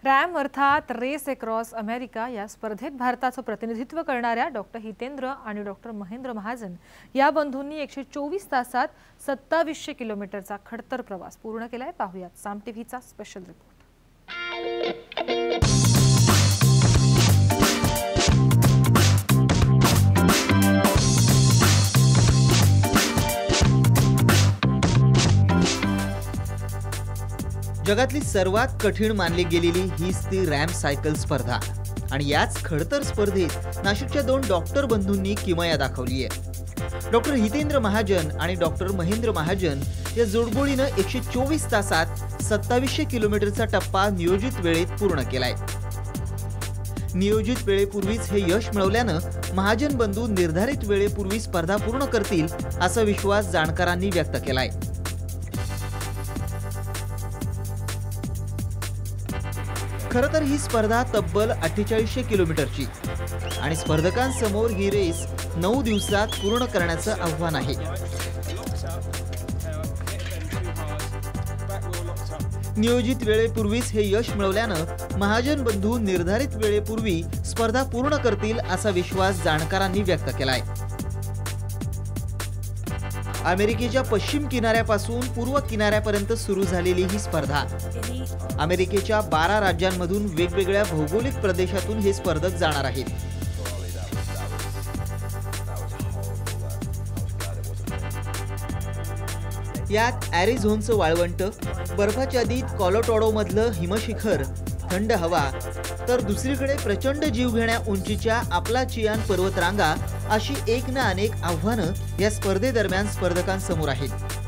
RAM अर्थात race across America या स्पर्धेत भारताचं प्रतिनिधित्व करणाऱ्या डॉक्टर हितेंद्र आणि डॉक्टर महेंद्र महाजन या बंधूंनी 124 तासात 2700 किलोमीटरचा खडतर प्रवास पूर्ण केलाय। पाहूयात साम टीव्हीचा स्पेशल रिपोर्ट। जगातली सर्वात कठीण मानली गेलेली हीच ती रॅम सायकल स्पर्धा आणि याच खडतर स्पर्धेत नाशिकच्या दोन डॉक्टर बंधूंनी किमया दाखवली आहे। डॉक्टर हितेंद्र महाजन आणि डॉक्टर महेंद्र महाजन या जोडगोळीनं 124 तासात 2700 किलोमीटरचा टप्पा नियोजित वेळेत पूर्ण केलाय। नियोजित वेळेपूर्वीच हे यश मिळवल्यानं महाजन बंधू निर्धारित वेळेपूर्वी स्पर्धा पूर्ण करतील असा विश्वास जाणकारांनी व्यक्त केलाय। खरं तर ही स्पर्धा तब्बल 4800 किलोमीटरची आणि स्पर्धकांसमोर ही रेस 9 दिवसात पूर्ण करण्याचं आव्हान आहे। नियोजित वेळेपूर्वीच हे यश मिळवल्यानं महाजन बंधू निर्धारित वेळेपूर्वी स्पर्धा पूर्ण करतील असा विश्वास जाणकारांनी व्यक्त केलाय। अमेरिकेच्या पश्चिम किनाऱ्यापासून पूर्व किनाऱ्यापर्यंत सुरू झालेली ही स्पर्धा अमेरिकेच्या 12 राज्यांमधून वेगवेगळ्या भौगोलिक प्रदेशातून हे स्पर्धक जाणार आहेत। यात ॲरिझोनाचं वाळवंट, बर्फाच्छादित कॉलोराडो मधलं हिमशिखर, थंड हवा, तर दुसरीकडे प्रचंड जीवघेण्या उंचीच्या अपलाचियान पर्वतरांगा अशी एक ना अनेक आव्हानं या स्पर्धेदरम्यान स्पर्धकांसमोर आहेत।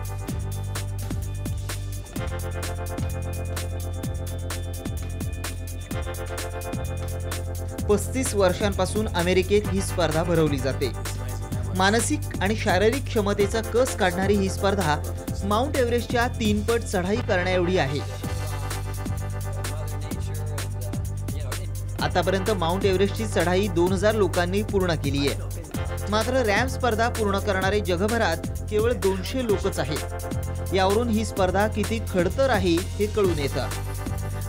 पस्तीस वर्षांपासून अमेरिकेत ही स्पर्धा भरवली जाते। मानसिक आणि शारीरिक क्षमतेचा कस काढणारी ही स्पर्धा माउंट एव्हरेस्टच्या 3 पट चढाई करण्याएवढी आहे। आतापर्यंत माउंट एव्हरेस्टची चढाई 2000 लोकांनी पूर्ण केली आहे। मात्र रॅम स्पर्धा पूर्ण करणारे जगभरात केवळ 200 लोकच आहेत। यावरून ही स्पर्धा किती खडतर आहे हे कळून येतं।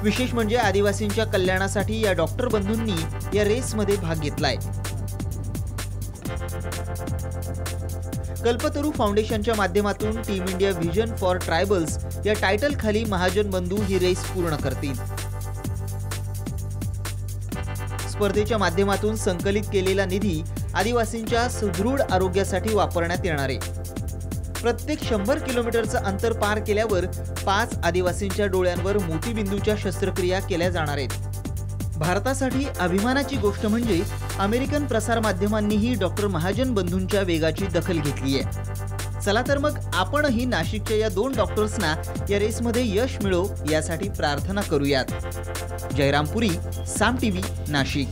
विशेष म्हणजे आदिवासींच्या कल्याणासाठी या डॉक्टर बंधूंनी या रेसमध्ये भाग घेतलाय। कल्पतरू फाउंडेशनच्या माध्यमातून team India vision for tribals या टायटल खाली महाजन बंधू ही रेस पूर्ण करतील। स्पर्धेच्या माध्यमातून संकलित केलेला निधी आदिवासींच्या सुदृढ आरोग्यासाठी वापरण्यात येणार आहे। प्रत्येक 100 किलोमीटरचं अंतर पार केल्यावर 5 आदिवासींच्या डोळ्यांवर मोतीबिंदूच्या शस्त्रक्रिया केल्या जाणार आहेत। भारतासाठी अभिमानाची गोष्ट म्हणजे अमेरिकन प्रसार माध्यमांनीही डॉक्टर महाजन बंधूंच्या वेगाची दखल घेतली आहे। चला तर मग आपणही नाशिकच्या या दोन डॉक्टर्सना या रेसमध्ये यश मिळो यासाठी प्रार्थना करूयात। जयराम पुरी, साम टीव्ही, नाशिक।